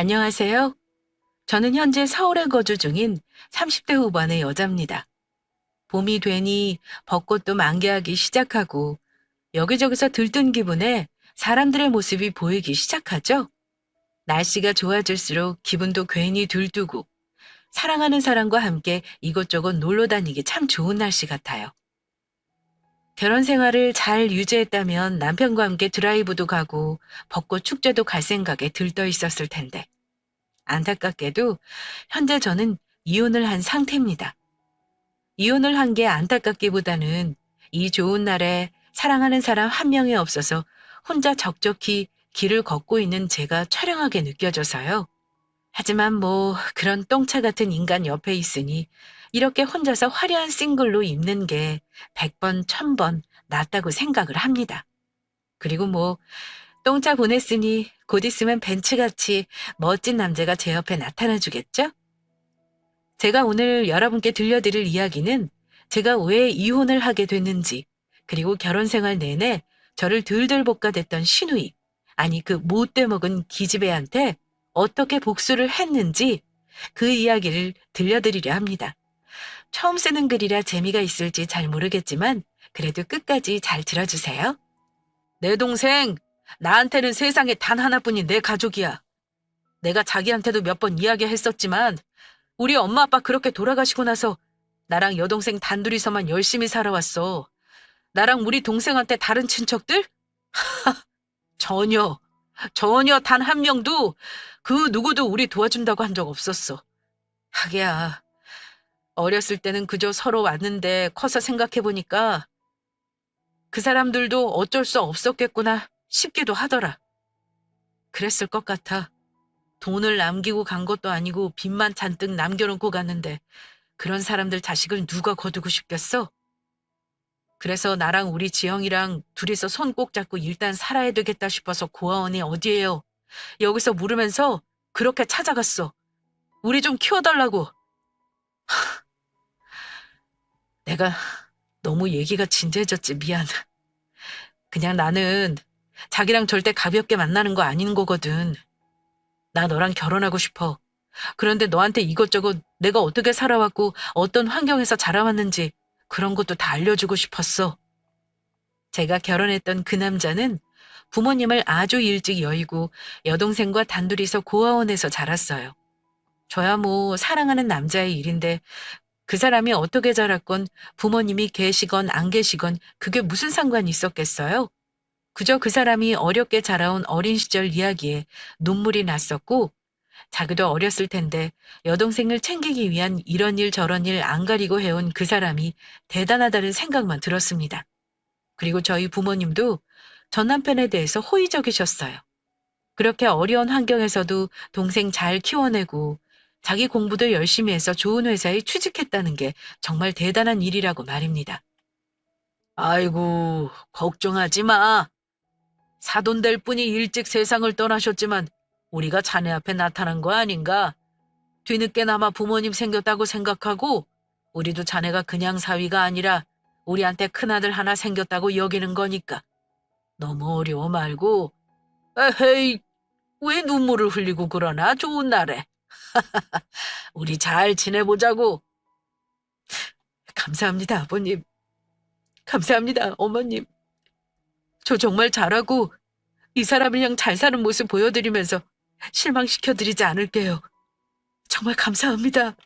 안녕하세요. 저는 현재 서울에 거주 중인 30대 후반의 여자입니다. 봄이 되니 벚꽃도 만개하기 시작하고 여기저기서 들뜬 기분에 사람들의 모습이 보이기 시작하죠. 날씨가 좋아질수록 기분도 괜히 들뜨고 사랑하는 사람과 함께 이곳저곳 놀러 다니기 참 좋은 날씨 같아요. 결혼 생활을 잘 유지했다면 남편과 함께 드라이브도 가고 벚꽃 축제도 갈 생각에 들떠 있었을 텐데 안타깝게도 현재 저는 이혼을 한 상태입니다. 이혼을 한 게 안타깝기보다는 이 좋은 날에 사랑하는 사람 한 명이 없어서 혼자 적적히 길을 걷고 있는 제가 처량하게 느껴져서요. 하지만 뭐 그런 똥차 같은 인간 옆에 있으니 이렇게 혼자서 화려한 싱글로 입는 게 100번, 1000번 낫다고 생각을 합니다. 그리고 뭐 똥차 보냈으니 곧 있으면 벤츠같이 멋진 남자가 제 옆에 나타나 주겠죠? 제가 오늘 여러분께 들려드릴 이야기는 제가 왜 이혼을 하게 됐는지, 그리고 결혼 생활 내내 저를 들들 볶아댔던 시누이, 아니 그 못돼 먹은 기집애한테 어떻게 복수를 했는지 그 이야기를 들려드리려 합니다. 처음 쓰는 글이라 재미가 있을지 잘 모르겠지만 그래도 끝까지 잘 들어주세요. 내 동생, 나한테는 세상에 단 하나뿐인 내 가족이야. 내가 자기한테도 몇 번 이야기했었지만 우리 엄마 아빠 그렇게 돌아가시고 나서 나랑 여동생 단둘이서만 열심히 살아왔어. 나랑 우리 동생한테 다른 친척들? 전혀, 전혀 단 한 명도 그 누구도 우리 도와준다고 한 적 없었어. 하기야, 어렸을 때는 그저 서로 왔는데 커서 생각해보니까 그 사람들도 어쩔 수 없었겠구나 싶기도 하더라. 그랬을 것 같아. 돈을 남기고 간 것도 아니고 빚만 잔뜩 남겨놓고 갔는데 그런 사람들 자식을 누가 거두고 싶겠어? 그래서 나랑 우리 지영이랑 둘이서 손 꼭 잡고 일단 살아야 되겠다 싶어서 고아원이 어디예요? 여기서 물으면서 그렇게 찾아갔어. 우리 좀 키워달라고. 내가 너무 얘기가 진지해졌지. 미안. 그냥 나는 자기랑 절대 가볍게 만나는 거 아닌 거거든. 나 너랑 결혼하고 싶어. 그런데 너한테 이것저것 내가 어떻게 살아왔고 어떤 환경에서 자라왔는지 그런 것도 다 알려주고 싶었어. 제가 결혼했던 그 남자는 부모님을 아주 일찍 여의고 여동생과 단둘이서 고아원에서 자랐어요. 저야 뭐 사랑하는 남자의 일인데 그 사람이 어떻게 자랐건 부모님이 계시건 안 계시건 그게 무슨 상관이 있었겠어요? 그저 그 사람이 어렵게 자라온 어린 시절 이야기에 눈물이 났었고 자기도 어렸을 텐데 여동생을 챙기기 위한 이런 일 저런 일 안 가리고 해온 그 사람이 대단하다는 생각만 들었습니다. 그리고 저희 부모님도 전 남편에 대해서 호의적이셨어요. 그렇게 어려운 환경에서도 동생 잘 키워내고 자기 공부도 열심히 해서 좋은 회사에 취직했다는 게 정말 대단한 일이라고 말입니다. 아이고, 걱정하지 마. 사돈될 분이 일찍 세상을 떠나셨지만 우리가 자네 앞에 나타난 거 아닌가? 뒤늦게나마 부모님 생겼다고 생각하고 우리도 자네가 그냥 사위가 아니라 우리한테 큰아들 하나 생겼다고 여기는 거니까 너무 어려워 말고 에헤이 왜 눈물을 흘리고 그러나 좋은 날에 우리 잘 지내보자고. 감사합니다 아버님. 감사합니다 어머님. 저 정말 잘하고 이 사람이랑 잘 사는 모습 보여드리면서 실망시켜드리지 않을게요. 정말 감사합니다.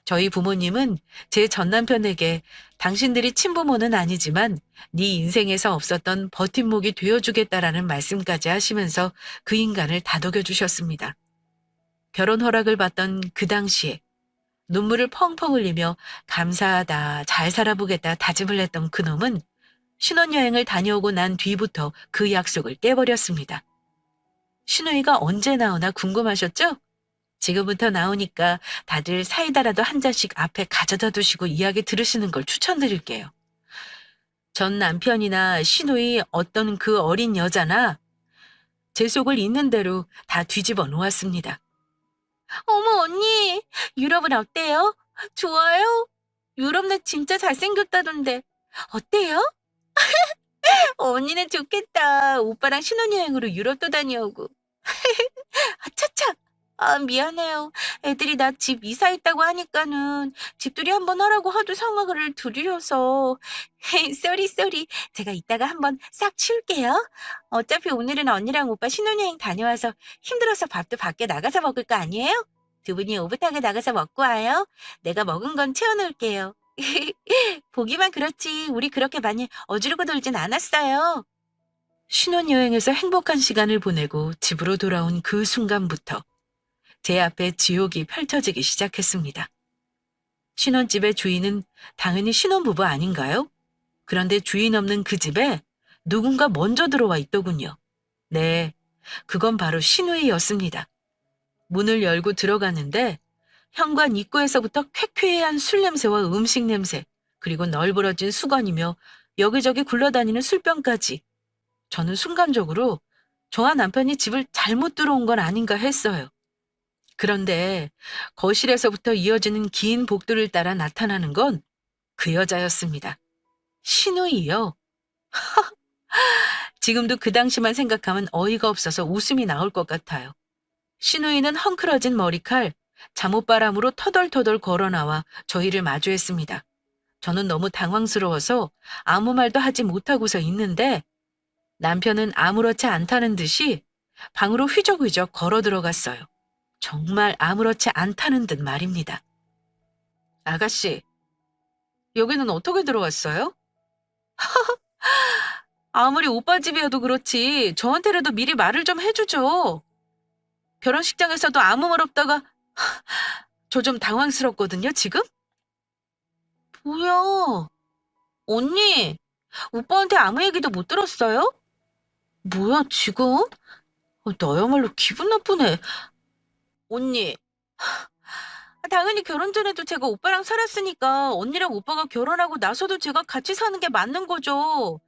저희 부모님은 제 전남편에게 당신들이 친부모는 아니지만 네 인생에서 없었던 버팀목이 되어주겠다라는 말씀까지 하시면서 그 인간을 다독여 주셨습니다. 결혼 허락을 받던 그 당시에 눈물을 펑펑 흘리며 감사하다, 잘 살아보겠다 다짐을 했던 그놈은 신혼여행을 다녀오고 난 뒤부터 그 약속을 깨버렸습니다. 신우이가 언제 나오나 궁금하셨죠? 지금부터 나오니까 다들 사이다라도 한 잔씩 앞에 가져다 두시고 이야기 들으시는 걸 추천드릴게요. 전 남편이나 시누이 어떤 그 어린 여자나 제 속을 있는 대로 다 뒤집어 놓았습니다. 어머 언니, 유럽은 어때요? 좋아요? 유럽 내 진짜 잘생겼다던데 어때요? 언니는 좋겠다. 오빠랑 신혼여행으로 유럽도 다녀오고. 아, 미안해요. 애들이 나 집 이사했다고 하니까는 집들이 한번 하라고 하도 상황을 들으려서. 쏘리, 쏘리. 제가 이따가 한번 싹 치울게요. 어차피 오늘은 언니랑 오빠 신혼여행 다녀와서 힘들어서 밥도 밖에 나가서 먹을 거 아니에요? 두 분이 오붓하게 나가서 먹고 와요. 내가 먹은 건 채워놓을게요. 보기만 그렇지, 우리 그렇게 많이 어지르고 놀진 않았어요. 신혼여행에서 행복한 시간을 보내고 집으로 돌아온 그 순간부터 제 앞에 지옥이 펼쳐지기 시작했습니다. 신혼집의 주인은 당연히 신혼부부 아닌가요? 그런데 주인 없는 그 집에 누군가 먼저 들어와 있더군요. 네, 그건 바로 시누이였습니다. 문을 열고 들어갔는데 현관 입구에서부터 쾌쾌한 술 냄새와 음식 냄새, 그리고 널브러진 수건이며 여기저기 굴러다니는 술병까지. 저는 순간적으로 저와 남편이 집을 잘못 들어온 건 아닌가 했어요. 그런데 거실에서부터 이어지는 긴 복도를 따라 나타나는 건 그 여자였습니다. 신우이요. 지금도 그 당시만 생각하면 어이가 없어서 웃음이 나올 것 같아요. 신우이는 헝클어진 머리칼, 잠옷바람으로 터덜터덜 걸어나와 저희를 마주했습니다. 저는 너무 당황스러워서 아무 말도 하지 못하고서 있는데 남편은 아무렇지 않다는 듯이 방으로 휘적휘적 걸어 들어갔어요. 정말 아무렇지 않다는 듯 말입니다. 아가씨, 여기는 어떻게 들어왔어요? 아무리 오빠 집이어도 그렇지 저한테라도 미리 말을 좀 해주죠. 결혼식장에서도 아무 말 없다가 저 좀 당황스럽거든요, 지금? 뭐야? 언니, 오빠한테 아무 얘기도 못 들었어요? 뭐야, 지금? 나야말로 기분 나쁘네. 언니, 당연히 결혼 전에도 제가 오빠랑 살았으니까 언니랑 오빠가 결혼하고 나서도 제가 같이 사는 게 맞는 거죠.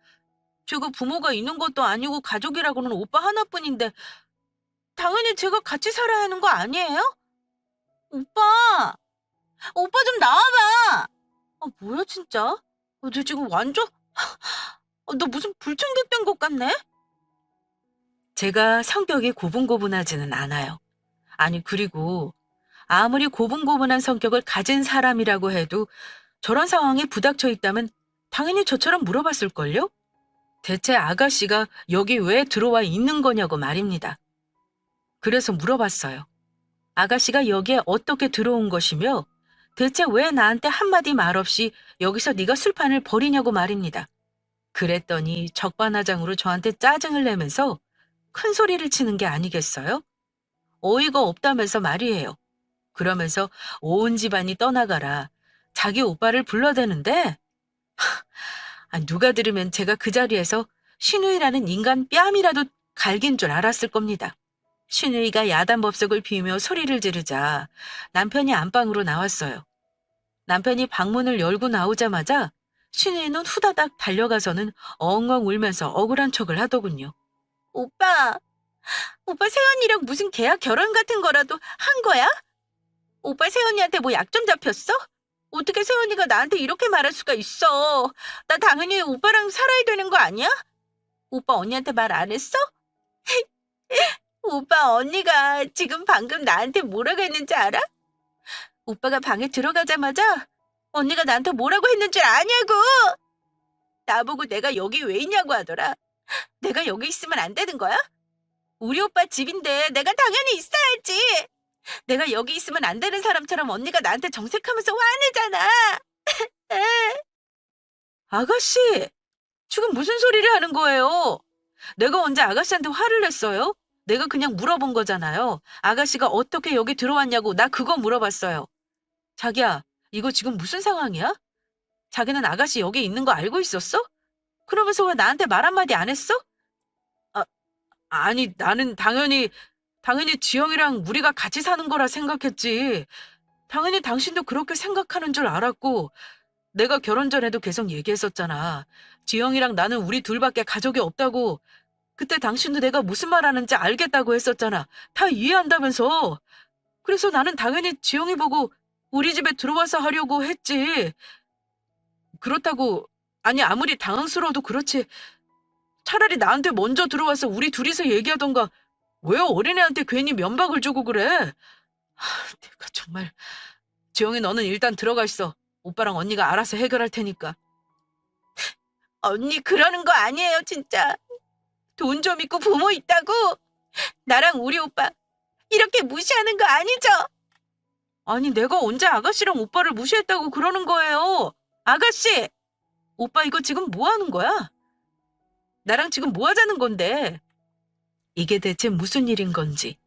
제가 부모가 있는 것도 아니고 가족이라고는 오빠 하나뿐인데 당연히 제가 같이 살아야 하는 거 아니에요? 오빠! 오빠 좀 나와봐! 아, 뭐야, 진짜? 너 지금 완전, 너 무슨 불청객된 것 같네? 제가 성격이 고분고분하지는 않아요. 아니, 그리고 아무리 고분고분한 성격을 가진 사람이라고 해도 저런 상황에 부닥쳐 있다면 당연히 저처럼 물어봤을걸요? 대체 아가씨가 여기 왜 들어와 있는 거냐고 말입니다. 그래서 물어봤어요. 아가씨가 여기에 어떻게 들어온 것이며 대체 왜 나한테 한마디 말 없이 여기서 네가 술판을 벌이냐고 말입니다. 그랬더니 적반하장으로 저한테 짜증을 내면서 큰 소리를 치는 게 아니겠어요? 어이가 없다면서 말이에요. 그러면서 온 집안이 떠나가라. 자기 오빠를 불러대는데 누가 들으면 제가 그 자리에서 신우이라는 인간 뺨이라도 갈긴 줄 알았을 겁니다. 신우이가 야단법석을 피우며 소리를 지르자 남편이 안방으로 나왔어요. 남편이 방문을 열고 나오자마자 신우이는 후다닥 달려가서는 엉엉 울면서 억울한 척을 하더군요. 오빠 세연이랑 무슨 계약 결혼 같은 거라도 한 거야? 오빠 세연이한테 뭐 약 좀 잡혔어? 어떻게 세연이가 나한테 이렇게 말할 수가 있어? 나 당연히 오빠랑 살아야 되는 거 아니야? 오빠 언니한테 말 안 했어? 오빠 언니가 지금 방금 나한테 뭐라고 했는지 알아? 오빠가 방에 들어가자마자 언니가 나한테 뭐라고 했는 줄 아냐고! 나보고 내가 여기 왜 있냐고 하더라. 내가 여기 있으면 안 되는 거야? 우리 오빠 집인데 내가 당연히 있어야지. 내가 여기 있으면 안 되는 사람처럼 언니가 나한테 정색하면서 화내잖아. 아가씨, 지금 무슨 소리를 하는 거예요? 내가 언제 아가씨한테 화를 냈어요? 내가 그냥 물어본 거잖아요. 아가씨가 어떻게 여기 들어왔냐고 나 그거 물어봤어요. 자기야, 이거 지금 무슨 상황이야? 자기는 아가씨 여기 있는 거 알고 있었어? 그러면서 왜 나한테 말 한마디 안 했어? 아, 아니, 나는 당연히 지영이랑 우리가 같이 사는 거라 생각했지. 당연히 당신도 그렇게 생각하는 줄 알았고, 내가 결혼 전에도 계속 얘기했었잖아. 지영이랑 나는 우리 둘밖에 가족이 없다고. 그때 당신도 내가 무슨 말 하는지 알겠다고 했었잖아. 다 이해한다면서. 그래서 나는 당연히 지영이 보고 우리 집에 들어와서 하려고 했지. 그렇다고, 아니, 아무리 당황스러워도 그렇지. 차라리 나한테 먼저 들어와서 우리 둘이서 얘기하던가 왜 어린애한테 괜히 면박을 주고 그래? 내가 정말. 지영이 너는 일단 들어가 있어. 오빠랑 언니가 알아서 해결할 테니까. 언니 그러는 거 아니에요, 진짜. 돈 좀 있고 부모 있다고. 나랑 우리 오빠 이렇게 무시하는 거 아니죠? 아니, 내가 언제 아가씨랑 오빠를 무시했다고 그러는 거예요? 아가씨! 오빠 이거 지금 뭐 하는 거야? 나랑 지금 뭐 하자는 건데? 이게 대체 무슨 일인 건지.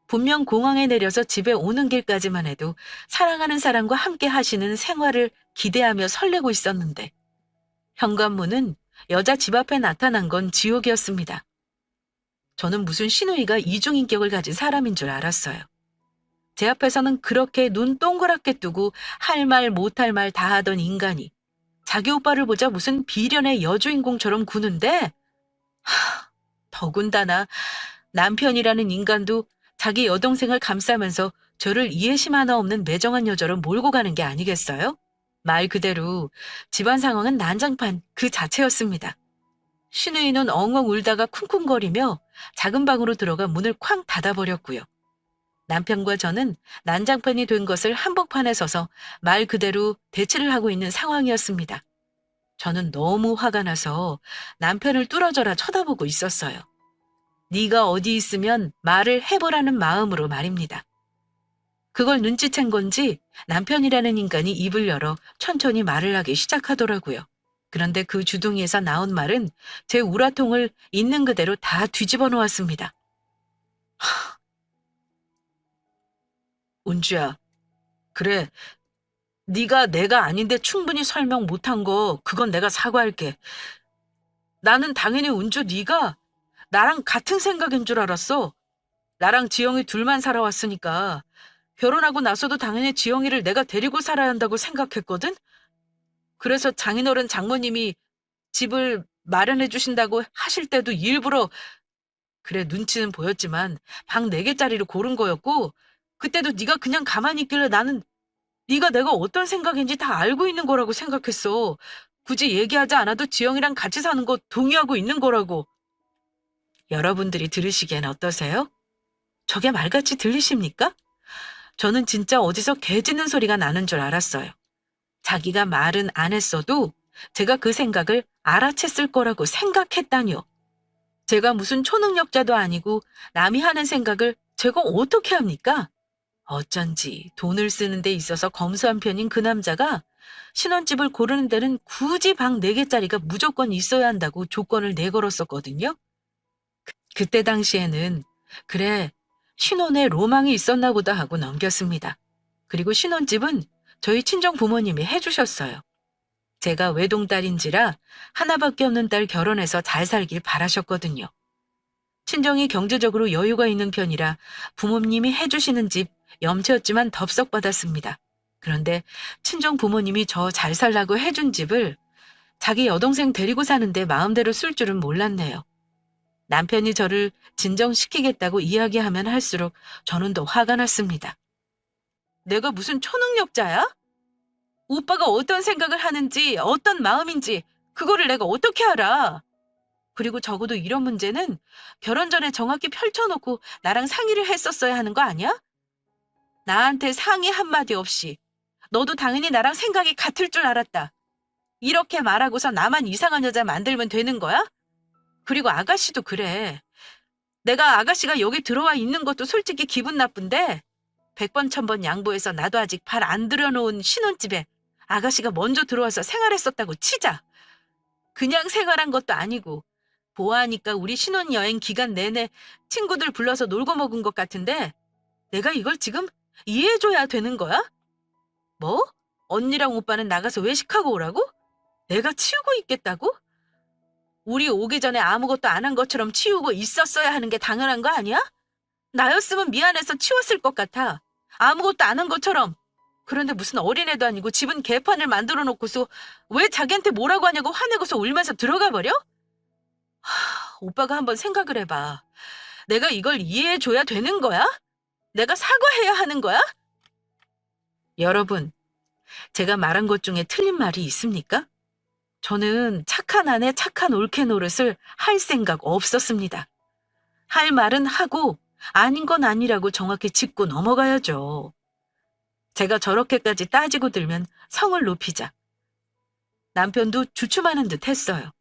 분명 공항에 내려서 집에 오는 길까지만 해도 사랑하는 사람과 함께 하시는 생활을 기대하며 설레고 있었는데 현관문은 여자 집 앞에 나타난 건 지옥이었습니다. 저는 무슨 시누이가 이중인격을 가진 사람인 줄 알았어요. 제 앞에서는 그렇게 눈 동그랗게 뜨고 할 말 못할 말 다 하던 인간이 자기 오빠를 보자 무슨 비련의 여주인공처럼 구는데 더군다나 남편이라는 인간도 자기 여동생을 감싸면서 저를 이해심 하나 없는 매정한 여자로 몰고 가는 게 아니겠어요? 말 그대로 집안 상황은 난장판 그 자체였습니다. 신우이는 엉엉 울다가 쿵쿵거리며 작은 방으로 들어가 문을 쾅 닫아버렸고요. 남편과 저는 난장판이 된 것을 한복판에 서서 말 그대로 대치를 하고 있는 상황이었습니다. 저는 너무 화가 나서 남편을 뚫어져라 쳐다보고 있었어요. 네가 어디 있으면 말을 해보라는 마음으로 말입니다. 그걸 눈치챈 건지 남편이라는 인간이 입을 열어 천천히 말을 하기 시작하더라고요. 그런데 그 주둥이에서 나온 말은 제 우라통을 있는 그대로 다 뒤집어 놓았습니다. 은주야, 그래. 네가 내가 아닌데 충분히 설명 못한 거 그건 내가 사과할게. 나는 당연히 은주 네가 나랑 같은 생각인 줄 알았어. 나랑 지영이 둘만 살아왔으니까 결혼하고 나서도 당연히 지영이를 내가 데리고 살아야 한다고 생각했거든? 그래서 장인어른 장모님이 집을 마련해 주신다고 하실 때도 일부러 그래 눈치는 보였지만 방 4개짜리를 고른 거였고 그때도 네가 그냥 가만히 있길래 나는 네가 내가 어떤 생각인지 다 알고 있는 거라고 생각했어. 굳이 얘기하지 않아도 지영이랑 같이 사는 거 동의하고 있는 거라고. 여러분들이 들으시기엔 어떠세요? 저게 말같이 들리십니까? 저는 진짜 어디서 개 짖는 소리가 나는 줄 알았어요. 자기가 말은 안 했어도 제가 그 생각을 알아챘을 거라고 생각했다니요. 제가 무슨 초능력자도 아니고 남이 하는 생각을 제가 어떻게 합니까? 어쩐지 돈을 쓰는 데 있어서 검소한 편인 그 남자가 신혼집을 고르는 데는 굳이 방 4개짜리가 무조건 있어야 한다고 조건을 내걸었었거든요. 그때 당시에는 그래, 신혼에 로망이 있었나 보다 하고 넘겼습니다. 그리고 신혼집은 저희 친정 부모님이 해주셨어요. 제가 외동딸인지라 하나밖에 없는 딸 결혼해서 잘 살길 바라셨거든요. 친정이 경제적으로 여유가 있는 편이라 부모님이 해주시는 집 염치였지만 덥석 받았습니다. 그런데 친정 부모님이 저 잘 살라고 해준 집을 자기 여동생 데리고 사는데 마음대로 쓸 줄은 몰랐네요. 남편이 저를 진정시키겠다고 이야기하면 할수록 저는 더 화가 났습니다. 내가 무슨 초능력자야? 오빠가 어떤 생각을 하는지, 어떤 마음인지 그거를 내가 어떻게 알아? 그리고 적어도 이런 문제는 결혼 전에 정확히 펼쳐놓고 나랑 상의를 했었어야 하는 거 아니야? 나한테 상의 한마디 없이 너도 당연히 나랑 생각이 같을 줄 알았다. 이렇게 말하고서 나만 이상한 여자 만들면 되는 거야? 그리고 아가씨도 그래. 내가 아가씨가 여기 들어와 있는 것도 솔직히 기분 나쁜데 100번 1000번 양보해서 나도 아직 발 안 들여놓은 신혼집에 아가씨가 먼저 들어와서 생활했었다고 치자. 그냥 생활한 것도 아니고 보아하니까 우리 신혼여행 기간 내내 친구들 불러서 놀고 먹은 것 같은데 내가 이걸 지금 이해해줘야 되는 거야? 뭐? 언니랑 오빠는 나가서 외식하고 오라고? 내가 치우고 있겠다고? 우리 오기 전에 아무것도 안 한 것처럼 치우고 있었어야 하는 게 당연한 거 아니야? 나였으면 미안해서 치웠을 것 같아. 아무것도 안 한 것처럼. 그런데 무슨 어린애도 아니고 집은 개판을 만들어 놓고서 왜 자기한테 뭐라고 하냐고 화내고서 울면서 들어가 버려? 오빠가 한번 생각을 해봐. 내가 이걸 이해해줘야 되는 거야? 내가 사과해야 하는 거야? 여러분, 제가 말한 것 중에 틀린 말이 있습니까? 저는 착한 아내 착한 올케 노릇을 할 생각 없었습니다. 할 말은 하고 아닌 건 아니라고 정확히 짚고 넘어가야죠. 제가 저렇게까지 따지고 들면 성을 높이자. 남편도 주춤하는 듯 했어요.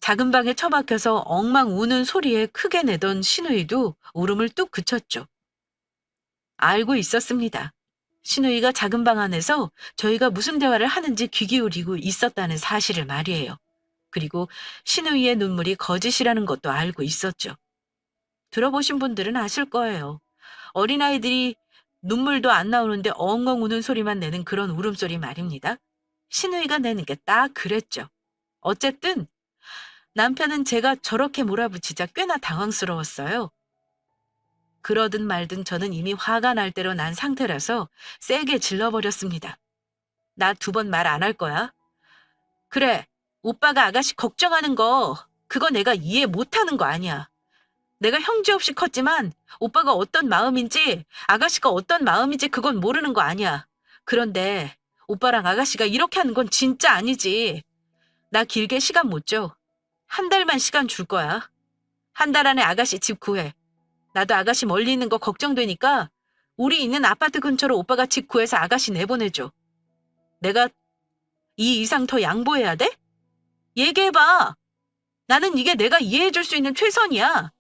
작은 방에 처박혀서 엉망 우는 소리에 크게 내던 시누이도 울음을 뚝 그쳤죠. 알고 있었습니다. 시누이가 작은 방 안에서 저희가 무슨 대화를 하는지 귀 기울이고 있었다는 사실을 말이에요. 그리고 시누이의 눈물이 거짓이라는 것도 알고 있었죠. 들어보신 분들은 아실 거예요. 어린아이들이 눈물도 안 나오는데 엉엉 우는 소리만 내는 그런 울음소리 말입니다. 시누이가 내는 게 딱 그랬죠. 어쨌든 남편은 제가 저렇게 몰아붙이자 꽤나 당황스러웠어요. 그러든 말든 저는 이미 화가 날 대로 난 상태라서 세게 질러버렸습니다. 나 2번 말 안 할 거야. 그래, 오빠가 아가씨 걱정하는 거, 그거 내가 이해 못하는 거 아니야. 내가 형제 없이 컸지만 오빠가 어떤 마음인지, 아가씨가 어떤 마음인지 그건 모르는 거 아니야. 그런데 오빠랑 아가씨가 이렇게 하는 건 진짜 아니지. 나 길게 시간 못 줘. 1달만 시간 줄 거야. 1달 안에 아가씨 집 구해. 나도 아가씨 멀리 있는 거 걱정되니까 우리 있는 아파트 근처로 오빠가 집 구해서 아가씨 내보내줘. 내가 이 이상 더 양보해야 돼? 얘기해봐. 나는 이게 내가 이해해줄 수 있는 최선이야.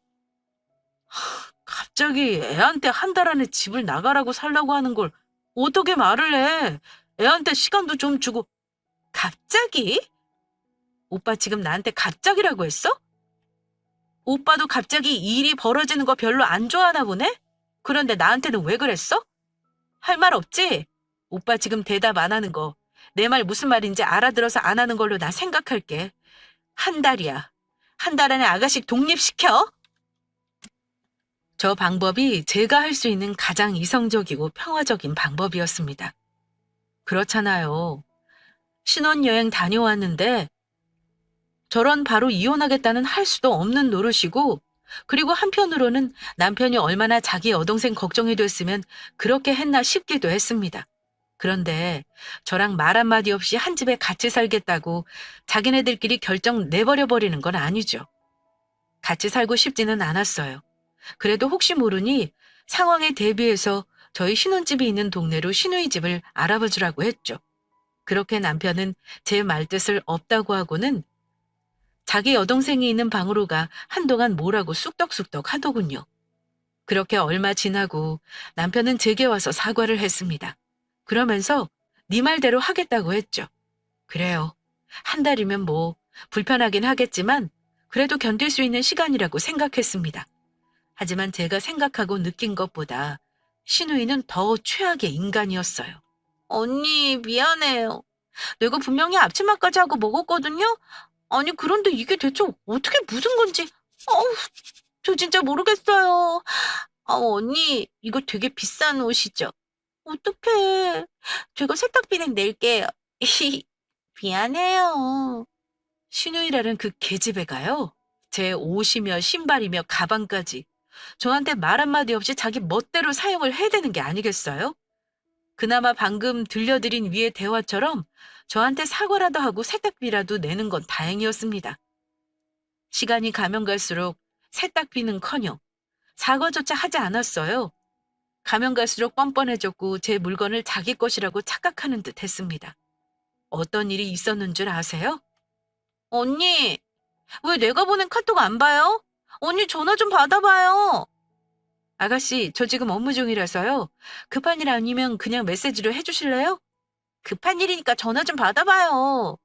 갑자기 애한테 1달 안에 집을 나가라고 살라고 하는 걸 어떻게 말을 해? 애한테 시간도 좀 주고. 갑자기? 오빠 지금 나한테 갑자기라고 했어? 오빠도 갑자기 이 일이 벌어지는 거 별로 안 좋아하나 보네? 그런데 나한테는 왜 그랬어? 할 말 없지? 오빠 지금 대답 안 하는 거. 내 말 무슨 말인지 알아들어서 안 하는 걸로 나 생각할게. 1달이야. 1달 안에 아가씨 독립시켜? 저 방법이 제가 할 수 있는 가장 이성적이고 평화적인 방법이었습니다. 그렇잖아요. 신혼여행 다녀왔는데 저런 바로 이혼하겠다는 할 수도 없는 노릇이고, 그리고 한편으로는 남편이 얼마나 자기 여동생 걱정이 됐으면 그렇게 했나 싶기도 했습니다. 그런데 저랑 말 한마디 없이 한 집에 같이 살겠다고 자기네들끼리 결정 내버려버리는 건 아니죠. 같이 살고 싶지는 않았어요. 그래도 혹시 모르니 상황에 대비해서 저희 신혼집이 있는 동네로 시누이 집을 알아봐 주라고 했죠. 그렇게 남편은 제 말뜻을 없다고 하고는 자기 여동생이 있는 방으로 가 한동안 뭐라고 쑥덕쑥덕 하더군요. 그렇게 얼마 지나고 남편은 제게 와서 사과를 했습니다. 그러면서 네 말대로 하겠다고 했죠. 그래요. 1달이면 뭐 불편하긴 하겠지만 그래도 견딜 수 있는 시간이라고 생각했습니다. 하지만 제가 생각하고 느낀 것보다 시누이는 더 최악의 인간이었어요. 언니, 미안해요. 내가 분명히 앞치마까지 하고 먹었거든요? 아니, 그런데 이게 대체 어떻게 묻은 건지, 어우, 저 진짜 모르겠어요. 언니, 이거 되게 비싼 옷이죠? 어떡해. 제가 세탁비는 낼게요. 미안해요. 시누이라는 그 계집애가요. 제 옷이며 신발이며 가방까지 저한테 말 한마디 없이 자기 멋대로 사용을 해대는 게 아니겠어요? 그나마 방금 들려드린 위의 대화처럼 저한테 사과라도 하고 세탁비라도 내는 건 다행이었습니다. 시간이 가면 갈수록 세탁비는커녕 사과조차 하지 않았어요. 가면 갈수록 뻔뻔해졌고 제 물건을 자기 것이라고 착각하는 듯 했습니다. 어떤 일이 있었는 줄 아세요? 언니, 왜 내가 보낸 카톡 안 봐요? 언니 전화 좀 받아봐요. 아가씨, 저 지금 업무 중이라서요. 급한 일 아니면 그냥 메시지로 해주실래요? 급한 일이니까 전화 좀 받아봐요.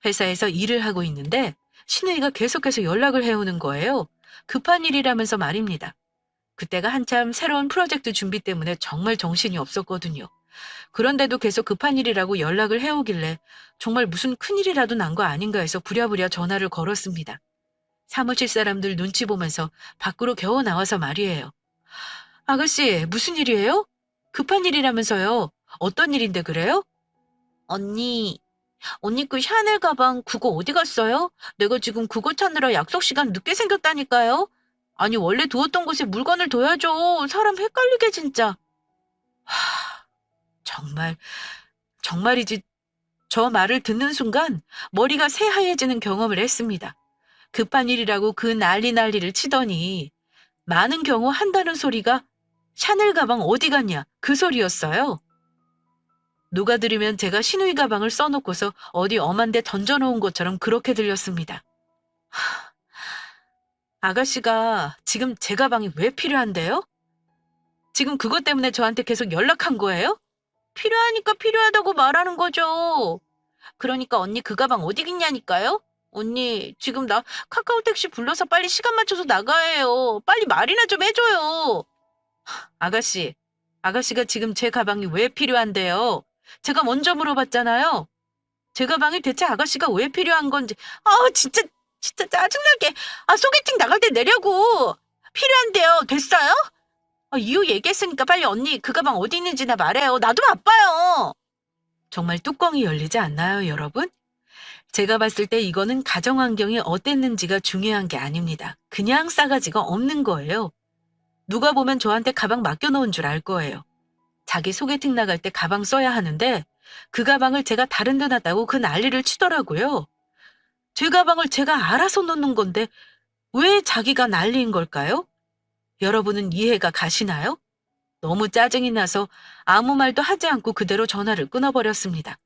회사에서 일을 하고 있는데 신우이가 계속해서 연락을 해오는 거예요. 급한 일이라면서 말입니다. 그때가 한참 새로운 프로젝트 준비 때문에 정말 정신이 없었거든요. 그런데도 계속 급한 일이라고 연락을 해오길래 정말 무슨 큰일이라도 난 거 아닌가 해서 부랴부랴 전화를 걸었습니다. 사무실 사람들 눈치 보면서 밖으로 겨우 나와서 말이에요. 아가씨, 무슨 일이에요? 급한 일이라면서요. 어떤 일인데 그래요? 언니, 그 샤넬 가방 그거 어디 갔어요? 내가 지금 그거 찾느라 약속 시간 늦게 생겼다니까요. 아니, 원래 두었던 곳에 물건을 둬야죠. 사람 헷갈리게 진짜. 정말, 정말이지. 저 말을 듣는 순간 머리가 새하얘지는 경험을 했습니다. 급한 일이라고 그 난리를 치더니 많은 경우 한다는 소리가 샤넬 가방 어디 갔냐 그 소리였어요. 누가 들으면 제가 시누이 가방을 써놓고서 어디 엄한 데 던져놓은 것처럼 그렇게 들렸습니다. 아가씨가 지금 제 가방이 왜 필요한데요? 지금 그것 때문에 저한테 계속 연락한 거예요? 필요하니까 필요하다고 말하는 거죠. 그러니까 언니 그 가방 어디 있냐니까요? 언니 지금 나 카카오 택시 불러서 빨리 시간 맞춰서 나가야 해요. 빨리 말이나 좀 해줘요. 아가씨가 지금 제 가방이 왜 필요한데요? 제가 먼저 물어봤잖아요. 제 가방이 대체 아가씨가 왜 필요한 건지. 진짜 짜증나게. 소개팅 나갈 때 내려고. 필요한데요. 됐어요? 이유 얘기했으니까 빨리 언니 그 가방 어디 있는지나 말해요. 나도 바빠요. 정말 뚜껑이 열리지 않나요, 여러분? 제가 봤을 때 이거는 가정 환경이 어땠는지가 중요한 게 아닙니다. 그냥 싸가지가 없는 거예요. 누가 보면 저한테 가방 맡겨놓은 줄 알 거예요. 자기 소개팅 나갈 때 가방 써야 하는데 그 가방을 제가 다른 데 놨다고 그 난리를 치더라고요. 제 가방을 제가 알아서 놓는 건데 왜 자기가 난리인 걸까요? 여러분은 이해가 가시나요? 너무 짜증이 나서 아무 말도 하지 않고 그대로 전화를 끊어버렸습니다.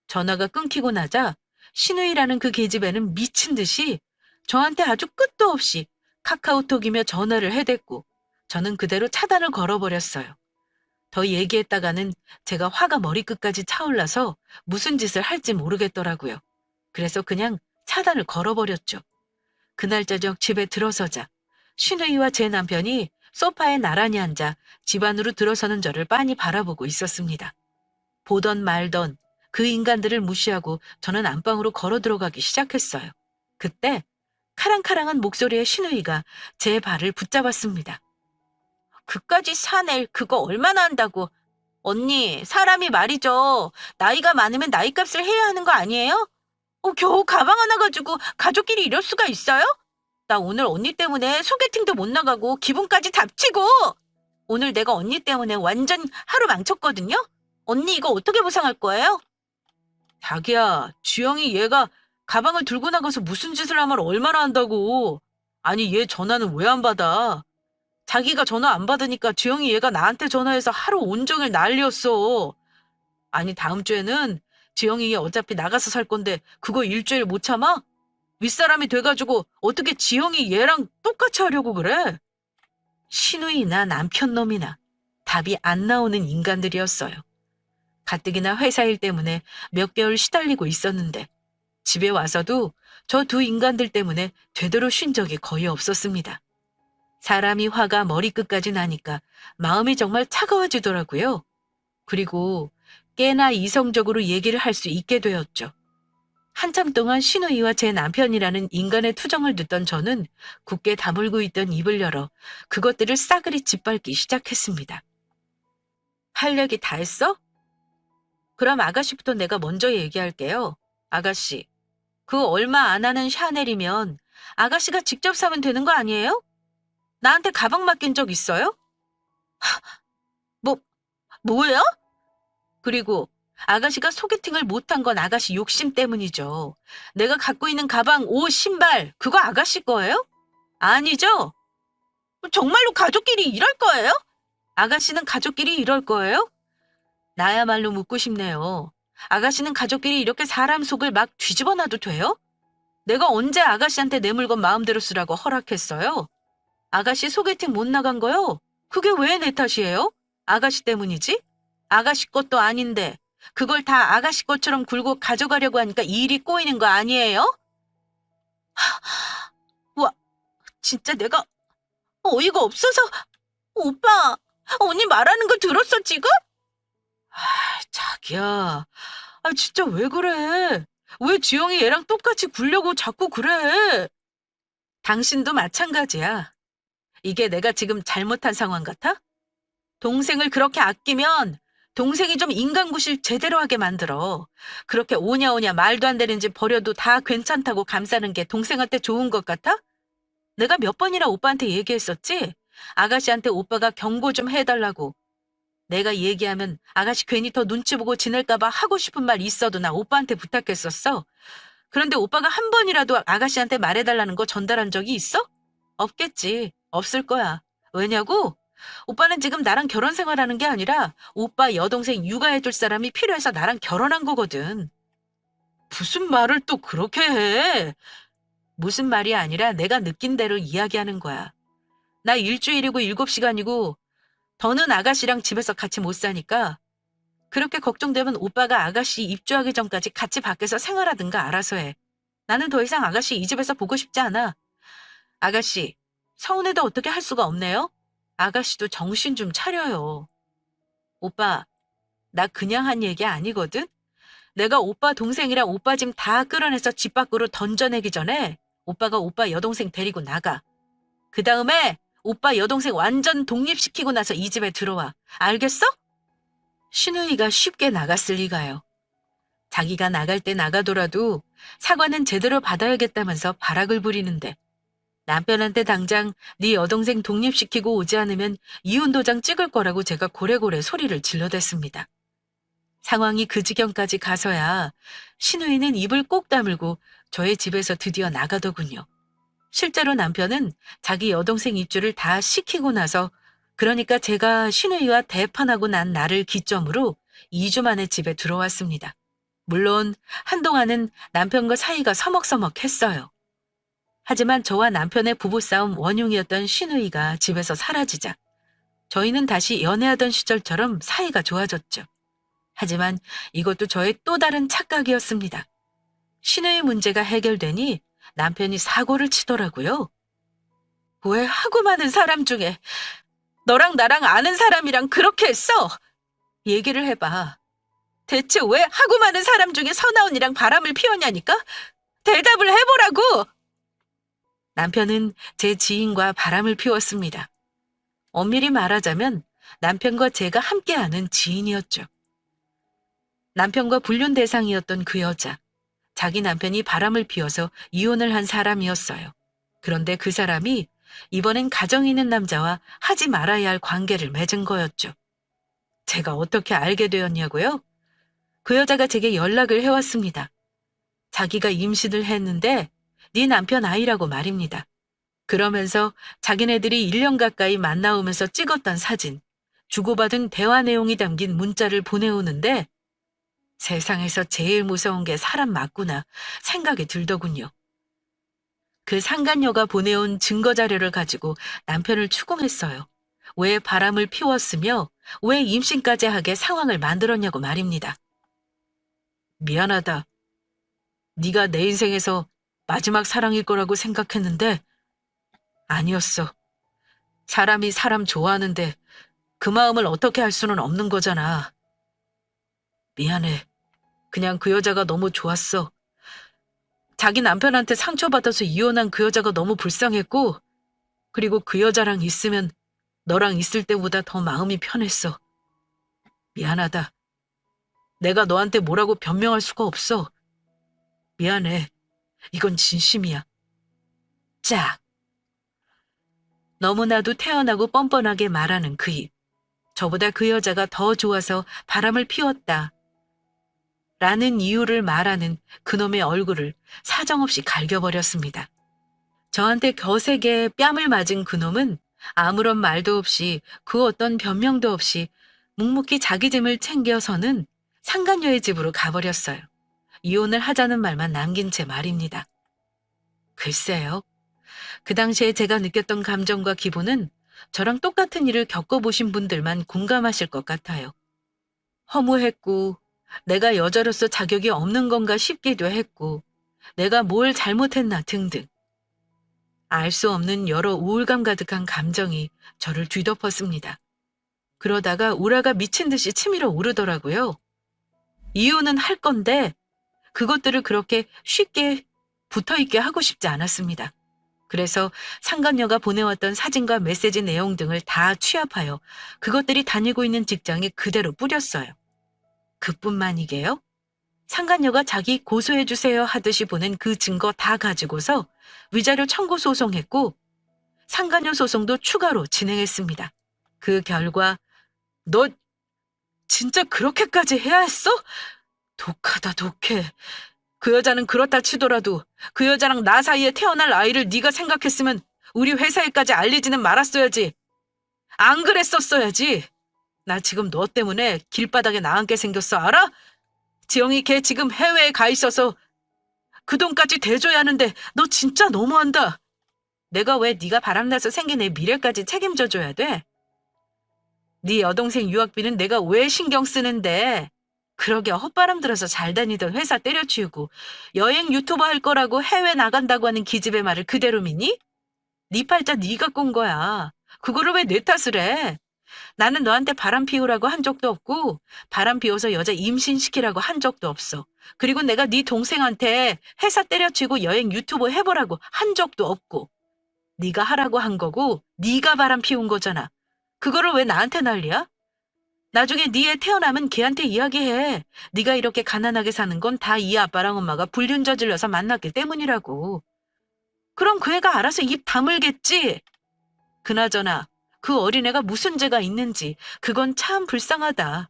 전화가 끊기고 나자 신우이라는 그 계집애는 미친 듯이 저한테 아주 끝도 없이 카카오톡이며 전화를 해댔고 저는 그대로 차단을 걸어버렸어요. 더 얘기했다가는 제가 화가 머리끝까지 차올라서 무슨 짓을 할지 모르겠더라고요. 그래서 그냥 차단을 걸어버렸죠. 그날 저녁 집에 들어서자 신우이와 제 남편이 소파에 나란히 앉아 집 안으로 들어서는 저를 빤히 바라보고 있었습니다. 보던 말던 그 인간들을 무시하고 저는 안방으로 걸어 들어가기 시작했어요. 그때 카랑카랑한 목소리의 신우이가 제 발을 붙잡았습니다. 그까지 샤넬 그거 얼마나 한다고. 언니 사람이 말이죠. 나이가 많으면 나이값을 해야 하는 거 아니에요? 겨우 가방 하나 가지고 가족끼리 이럴 수가 있어요? 나 오늘 언니 때문에 소개팅도 못 나가고 기분까지 잡치고 오늘 내가 언니 때문에 완전 하루 망쳤거든요? 언니 이거 어떻게 보상할 거예요? 자기야, 주영이 얘가 가방을 들고 나가서 무슨 짓을 하면 얼마나 한다고. 아니 얘 전화는 왜 안 받아? 자기가 전화 안 받으니까 주영이 얘가 나한테 전화해서 하루 온종일 난리였어. 아니 다음 주에는 주영이 얘 어차피 나가서 살 건데 그거 일주일 못 참아? 윗사람이 돼가지고 어떻게 지영이 얘랑 똑같이 하려고 그래? 신우이나 남편 놈이나 답이 안 나오는 인간들이었어요. 가뜩이나 회사 일 때문에 몇 개월 시달리고 있었는데 집에 와서도 저 두 인간들 때문에 제대로 쉰 적이 거의 없었습니다. 사람이 화가 머리끝까지 나니까 마음이 정말 차가워지더라고요. 그리고 꽤나 이성적으로 얘기를 할 수 있게 되었죠. 한참 동안 신우이와 제 남편이라는 인간의 투정을 듣던 저는 굳게 다물고 있던 입을 열어 그것들을 싸그리 짓밟기 시작했습니다. 할 얘기 다 했어? 그럼 아가씨부터 내가 먼저 얘기할게요. 아가씨, 그거 얼마 안 하는 샤넬이면 아가씨가 직접 사면 되는 거 아니에요? 나한테 가방 맡긴 적 있어요? 뭐, 뭐예요? 그리고 아가씨가 소개팅을 못한 건 아가씨 욕심 때문이죠. 내가 갖고 있는 가방, 옷, 신발, 그거 아가씨 거예요? 아니죠? 정말로 가족끼리 이럴 거예요? 아가씨는 가족끼리 이럴 거예요? 나야말로 묻고 싶네요. 아가씨는 가족끼리 이렇게 사람 속을 막 뒤집어 놔도 돼요? 내가 언제 아가씨한테 내 물건 마음대로 쓰라고 허락했어요? 아가씨 소개팅 못 나간 거요? 그게 왜 내 탓이에요? 아가씨 때문이지? 아가씨 것도 아닌데 그걸 다 아가씨 것처럼 굴고 가져가려고 하니까 일이 꼬이는 거 아니에요? 와, 진짜 내가 어이가 없어서. 오빠, 언니 말하는 거 들었어 지금? 자기야, 진짜 왜 그래? 왜 주영이 얘랑 똑같이 굴려고 자꾸 그래? 당신도 마찬가지야. 이게 내가 지금 잘못한 상황 같아? 동생을 그렇게 아끼면 동생이 좀 인간구실 제대로 하게 만들어. 그렇게 오냐오냐 말도 안 되는 짓 버려도 다 괜찮다고 감싸는 게 동생한테 좋은 것 같아? 내가 몇 번이나 오빠한테 얘기했었지? 아가씨한테 오빠가 경고 좀 해달라고. 내가 얘기하면 아가씨 괜히 더 눈치 보고 지낼까 봐 하고 싶은 말 있어도 나 오빠한테 부탁했었어. 그런데 오빠가 한 번이라도 아가씨한테 말해달라는 거 전달한 적이 있어? 없겠지. 없을 거야. 왜냐고? 오빠는 지금 나랑 결혼 생활하는 게 아니라 오빠 여동생 육아해줄 사람이 필요해서 나랑 결혼한 거거든. 무슨 말을 또 그렇게 해? 무슨 말이 아니라 내가 느낀 대로 이야기하는 거야. 나 일주일이고 7시간이고 더는 아가씨랑 집에서 같이 못 사니까 그렇게 걱정되면 오빠가 아가씨 입주하기 전까지 같이 밖에서 생활하든가 알아서 해. 나는 더 이상 아가씨 이 집에서 보고 싶지 않아. 아가씨, 서운해도 어떻게 할 수가 없네요? 아가씨도 정신 좀 차려요. 오빠, 나 그냥 한 얘기 아니거든? 내가 오빠 동생이랑 오빠 짐 다 끌어내서 집 밖으로 던져내기 전에 오빠가 오빠 여동생 데리고 나가. 그 다음에 오빠 여동생 완전 독립시키고 나서 이 집에 들어와. 알겠어? 신우이가 쉽게 나갔을 리가요. 자기가 나갈 때 나가더라도 사과는 제대로 받아야겠다면서 발악을 부리는데 남편한테 당장 네 여동생 독립시키고 오지 않으면 이혼도장 찍을 거라고 제가 고래고래 소리를 질러댔습니다. 상황이 그 지경까지 가서야 신우이는 입을 꼭 다물고 저의 집에서 드디어 나가더군요. 실제로 남편은 자기 여동생 입주를 다 시키고 나서 그러니까 제가 신우이와 대판하고 난 날을 기점으로 2주 만에 집에 들어왔습니다. 물론 한동안은 남편과 사이가 서먹서먹했어요. 하지만 저와 남편의 부부싸움 원흉이었던 신우이가 집에서 사라지자 저희는 다시 연애하던 시절처럼 사이가 좋아졌죠. 하지만 이것도 저의 또 다른 착각이었습니다. 신우이 문제가 해결되니 남편이 사고를 치더라고요. 왜 하고 많은 사람 중에 너랑 나랑 아는 사람이랑 그렇게 했어? 얘기를 해봐. 대체 왜 하고 많은 사람 중에 서나온이랑 바람을 피웠냐니까? 대답을 해보라고! 남편은 제 지인과 바람을 피웠습니다. 엄밀히 말하자면 남편과 제가 함께하는 지인이었죠. 남편과 불륜 대상이었던 그 여자. 자기 남편이 바람을 피워서 이혼을 한 사람이었어요. 그런데 그 사람이 이번엔 가정 있는 남자와 하지 말아야 할 관계를 맺은 거였죠. 제가 어떻게 알게 되었냐고요? 그 여자가 제게 연락을 해왔습니다. 자기가 임신을 했는데 네 남편 아이라고 말입니다. 그러면서 자기네들이 1년 가까이 만나오면서 찍었던 사진, 주고받은 대화 내용이 담긴 문자를 보내오는데 세상에서 제일 무서운 게 사람 맞구나 생각이 들더군요. 그 상간녀가 보내온 증거 자료를 가지고 남편을 추궁했어요. 왜 바람을 피웠으며 왜 임신까지 하게 상황을 만들었냐고 말입니다. 미안하다. 네가 내 인생에서 마지막 사랑일 거라고 생각했는데 아니었어. 사람이 사람 좋아하는데 그 마음을 어떻게 할 수는 없는 거잖아. 미안해. 그냥 그 여자가 너무 좋았어. 자기 남편한테 상처받아서 이혼한 그 여자가 너무 불쌍했고 그리고 그 여자랑 있으면 너랑 있을 때보다 더 마음이 편했어. 미안하다. 내가 너한테 뭐라고 변명할 수가 없어. 미안해. 이건 진심이야. 짝. 너무나도 태연하고 뻔뻔하게 말하는 그 입. 저보다 그 여자가 더 좋아서 바람을 피웠다. 라는 이유를 말하는 그놈의 얼굴을 사정없이 갈겨버렸습니다. 저한테 거세게 뺨을 맞은 그놈은 아무런 말도 없이 그 어떤 변명도 없이 묵묵히 자기 짐을 챙겨서는 상간녀의 집으로 가버렸어요. 이혼을 하자는 말만 남긴 채 말입니다. 글쎄요. 그 당시에 제가 느꼈던 감정과 기분은 저랑 똑같은 일을 겪어보신 분들만 공감하실 것 같아요. 허무했고 내가 여자로서 자격이 없는 건가 싶기도 했고 내가 뭘 잘못했나 등등. 알 수 없는 여러 우울감 가득한 감정이 저를 뒤덮었습니다. 그러다가 우라가 미친 듯이 치밀어 오르더라고요. 이혼은 할 건데 그것들을 그렇게 쉽게 붙어있게 하고 싶지 않았습니다. 그래서 상간녀가 보내왔던 사진과 메시지 내용 등을 다 취합하여 그것들이 다니고 있는 직장에 그대로 뿌렸어요. 그뿐만이게요. 상간녀가 자기 고소해주세요 하듯이 보낸 그 증거 다 가지고서 위자료 청구 소송했고 상간녀 소송도 추가로 진행했습니다. 그 결과 너 진짜 그렇게까지 해야 했어? 독하다 독해. 그 여자는 그렇다 치더라도 그 여자랑 나 사이에 태어날 아이를 네가 생각했으면 우리 회사에까지 알리지는 말았어야지. 안 그랬었어야지. 나 지금 너 때문에 길바닥에 나앉게 생겼어, 알아? 지영이 걔 지금 해외에 가 있어서 그 돈까지 대줘야 하는데 너 진짜 너무한다. 내가 왜 네가 바람나서 생긴 애 미래까지 책임져 줘야 돼? 네 여동생 유학비는 내가 왜 신경 쓰는데? 그러게 헛바람 들어서 잘 다니던 회사 때려치우고 여행 유튜버 할 거라고 해외 나간다고 하는 기집애 말을 그대로 믿니? 네 팔자 네가 꼰 거야. 그거를 왜 내 탓을 해? 나는 너한테 바람 피우라고 한 적도 없고 바람 피워서 여자 임신시키라고 한 적도 없어. 그리고 내가 네 동생한테 회사 때려치고 여행 유튜버 해보라고 한 적도 없고 네가 하라고 한 거고 네가 바람 피운 거잖아. 그거를 왜 나한테 난리야? 나중에 네 애 태어나면 걔한테 이야기해. 네가 이렇게 가난하게 사는 건 다 이 아빠랑 엄마가 불륜 저질러서 만났기 때문이라고. 그럼 그 애가 알아서 입 다물겠지? 그나저나 그 어린애가 무슨 죄가 있는지 그건 참 불쌍하다.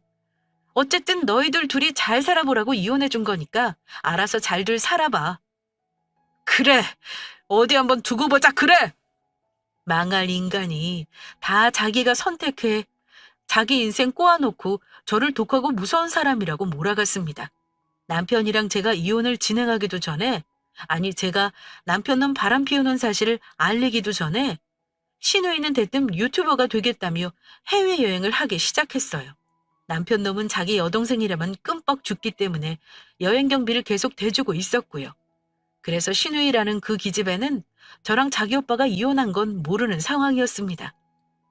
어쨌든 너희들 둘이 잘 살아보라고 이혼해 준 거니까 알아서 잘들 살아봐. 그래. 어디 한번 두고 보자. 그래. 망할 인간이 다 자기가 선택해 자기 인생 꼬아놓고 저를 독하고 무서운 사람이라고 몰아갔습니다. 남편이랑 제가 이혼을 진행하기도 전에, 아니 제가 남편 놈 바람 피우는 사실을 알리기도 전에 신우이는 대뜸 유튜버가 되겠다며 해외여행을 하기 시작했어요. 남편 놈은 자기 여동생이라면 끔뻑 죽기 때문에 여행 경비를 계속 대주고 있었고요. 그래서 신우이라는 그 기집애는 저랑 자기 오빠가 이혼한 건 모르는 상황이었습니다.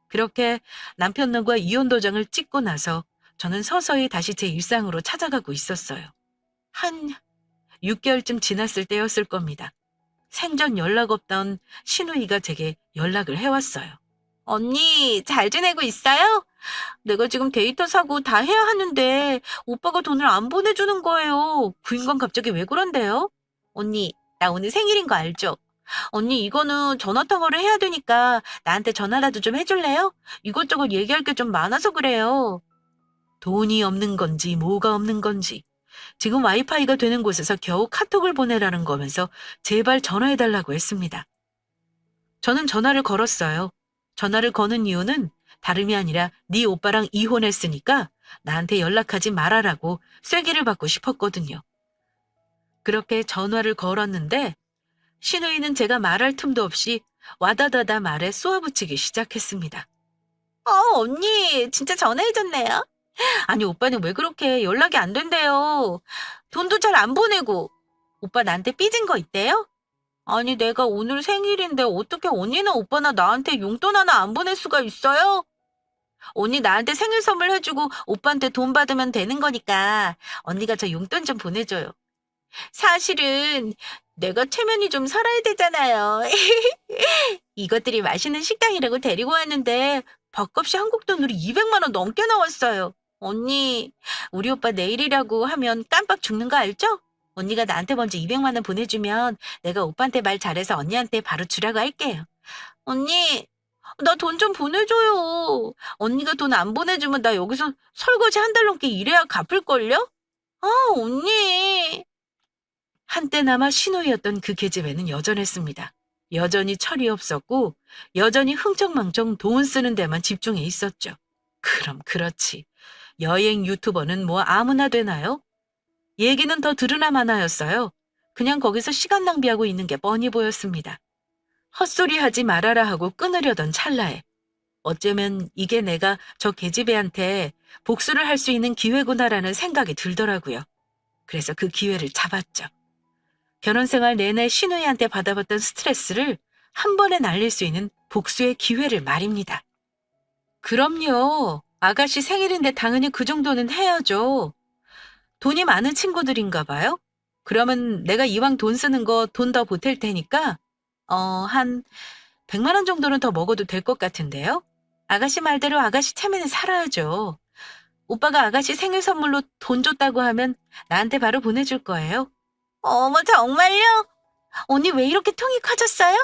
그렇게 남편 놈과 이혼 도장을 찍고 나서 저는 서서히 다시 제 일상으로 찾아가고 있었어요. 한 6개월쯤 지났을 때였을 겁니다. 생전 연락 없던 신우이가 제게 연락을 해왔어요. 언니, 잘 지내고 있어요? 내가 지금 데이터 사고 다 해야 하는데 오빠가 돈을 안 보내주는 거예요. 그 인간 갑자기 왜 그런데요? 언니, 나 오늘 생일인 거 알죠? 언니, 이거는 전화 통화를 해야 되니까 나한테 전화라도 좀 해줄래요? 이것저것 얘기할 게 좀 많아서 그래요. 돈이 없는 건지 뭐가 없는 건지 지금 와이파이가 되는 곳에서 겨우 카톡을 보내라는 거면서 제발 전화해달라고 했습니다. 저는 전화를 걸었어요. 전화를 거는 이유는 다름이 아니라 네 오빠랑 이혼했으니까 나한테 연락하지 말아라고 쐐기를 받고 싶었거든요. 그렇게 전화를 걸었는데 신우이는 제가 말할 틈도 없이 와다다다 말에 쏘아붙이기 시작했습니다. 언니, 진짜 전화해줬네요. 아니, 오빠는 왜 그렇게 연락이 안 된대요? 돈도 잘 안 보내고. 오빠 나한테 삐진 거 있대요? 아니, 내가 오늘 생일인데 어떻게 언니나 오빠나 나한테 용돈 하나 안 보낼 수가 있어요? 언니 나한테 생일 선물 해주고 오빠한테 돈 받으면 되는 거니까 언니가 저 용돈 좀 보내줘요. 사실은 내가 체면이 좀 살아야 되잖아요. 이것들이 맛있는 식당이라고 데리고 왔는데 밥값이 한국 돈으로 200만 원 넘게 나왔어요. 언니, 우리 오빠 내일이라고 하면 깜빡 죽는 거 알죠? 언니가 나한테 먼저 200만 원 보내주면 내가 오빠한테 말 잘해서 언니한테 바로 주라고 할게요. 언니, 나 돈 좀 보내줘요. 언니가 돈 안 보내주면 나 여기서 설거지 한 달 넘게 일해야 갚을걸요? 아, 언니. 한때나마 신호였던 그 계집애는 여전했습니다. 여전히 철이 없었고 여전히 흥청망청 돈 쓰는 데만 집중해 있었죠. 그럼 그렇지. 여행 유튜버는 뭐 아무나 되나요? 얘기는 더 들으나 마나였어요. 그냥 거기서 시간 낭비하고 있는 게 뻔히 보였습니다. 헛소리 하지 말아라 하고 끊으려던 찰나에 어쩌면 이게 내가 저 계집애한테 복수를 할 수 있는 기회구나라는 생각이 들더라고요. 그래서 그 기회를 잡았죠. 결혼생활 내내 신우이한테 받아봤던 스트레스를 한 번에 날릴 수 있는 복수의 기회를 말입니다. 그럼요. 아가씨 생일인데 당연히 그 정도는 해야죠. 돈이 많은 친구들인가 봐요? 그러면 내가 이왕 돈 쓰는 거 돈 더 보탤 테니까 한 100만 원 정도는 더 먹어도 될 것 같은데요? 아가씨 말대로 아가씨 체면에 살아야죠. 오빠가 아가씨 생일 선물로 돈 줬다고 하면 나한테 바로 보내줄 거예요. 어머, 정말요? 언니 왜 이렇게 통이 커졌어요?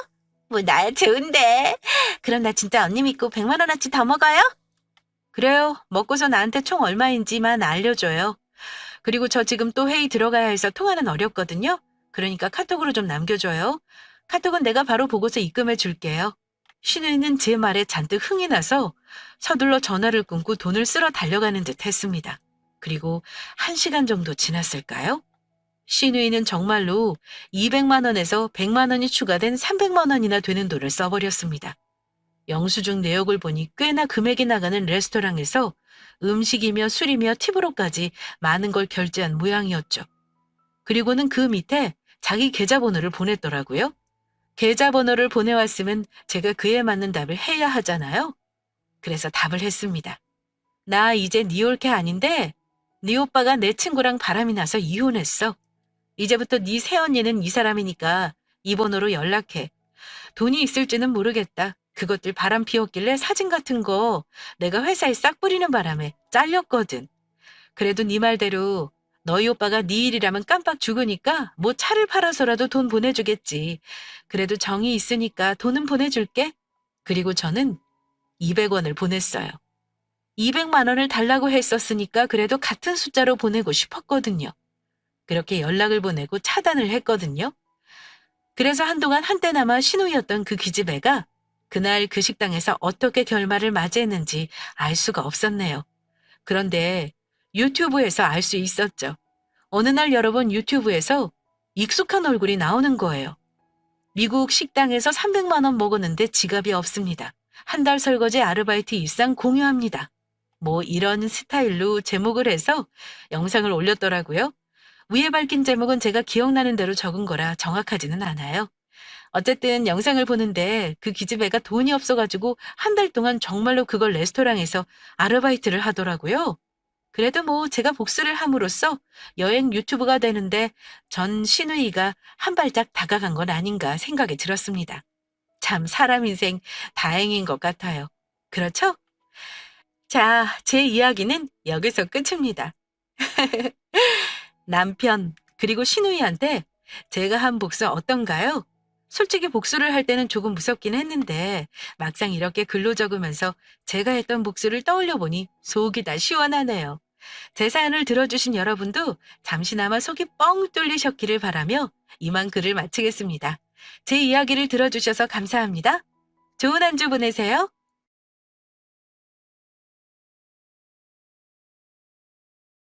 뭐 나야 좋은데. 그럼 나 진짜 언니 믿고 100만 원어치 더 먹어요? 그래요. 먹고서 나한테 총 얼마인지만 알려줘요. 그리고 저 지금 또 회의 들어가야 해서 통화는 어렵거든요. 그러니까 카톡으로 좀 남겨줘요. 카톡은 내가 바로 보고서 입금해 줄게요. 신우이는 제 말에 잔뜩 흥이 나서 서둘러 전화를 끊고 돈을 쓰러 달려가는 듯 했습니다. 그리고 1시간 정도 지났을까요? 신우이는 정말로 200만 원에서 100만 원이 추가된 300만 원이나 되는 돈을 써버렸습니다. 영수증 내역을 보니 꽤나 금액이 나가는 레스토랑에서 음식이며 술이며 팁으로까지 많은 걸 결제한 모양이었죠. 그리고는 그 밑에 자기 계좌번호를 보냈더라고요. 계좌번호를 보내왔으면 제가 그에 맞는 답을 해야 하잖아요. 그래서 답을 했습니다. 나 이제 네 올케 아닌데 네 오빠가 내 친구랑 바람이 나서 이혼했어. 이제부터 네 새언니는 이 사람이니까 이 번호로 연락해. 돈이 있을지는 모르겠다. 그것들 바람 피웠길래 사진 같은 거 내가 회사에 싹 뿌리는 바람에 잘렸거든. 그래도 네 말대로 너희 오빠가 네 일이라면 깜빡 죽으니까 뭐 차를 팔아서라도 돈 보내주겠지. 그래도 정이 있으니까 돈은 보내줄게. 그리고 저는 200원을 보냈어요. 200만 원을 달라고 했었으니까 그래도 같은 숫자로 보내고 싶었거든요. 그렇게 연락을 보내고 차단을 했거든요. 그래서 한동안 한때나마 신우이였던 그 기집애가 그날 그 식당에서 어떻게 결말을 맞이했는지 알 수가 없었네요. 그런데 유튜브에서 알 수 있었죠. 어느 날 열어본 유튜브에서 익숙한 얼굴이 나오는 거예요. 미국 식당에서 300만 원 먹었는데 지갑이 없습니다. 한 달 설거지 아르바이트 일상 공유합니다. 뭐 이런 스타일로 제목을 해서 영상을 올렸더라고요. 위에 밝힌 제목은 제가 기억나는 대로 적은 거라 정확하지는 않아요. 어쨌든 영상을 보는데 그 기집애가 돈이 없어가지고 한 달 동안 정말로 그걸 레스토랑에서 아르바이트를 하더라고요. 그래도 뭐 제가 복수를 함으로써 여행 유튜브가 되는데 전 신우이가 한 발짝 다가간 건 아닌가 생각이 들었습니다. 참 사람 인생 다행인 것 같아요. 그렇죠? 자, 제 이야기는 여기서 끝입니다. 남편, 그리고 신우이한테 제가 한 복수 어떤가요? 솔직히 복수를 할 때는 조금 무섭긴 했는데 막상 이렇게 글로 적으면서 제가 했던 복수를 떠올려 보니 속이 다 시원하네요. 제 사연을 들어주신 여러분도 잠시나마 속이 뻥 뚫리셨기를 바라며 이만 글을 마치겠습니다. 제 이야기를 들어주셔서 감사합니다. 좋은 한 주 보내세요.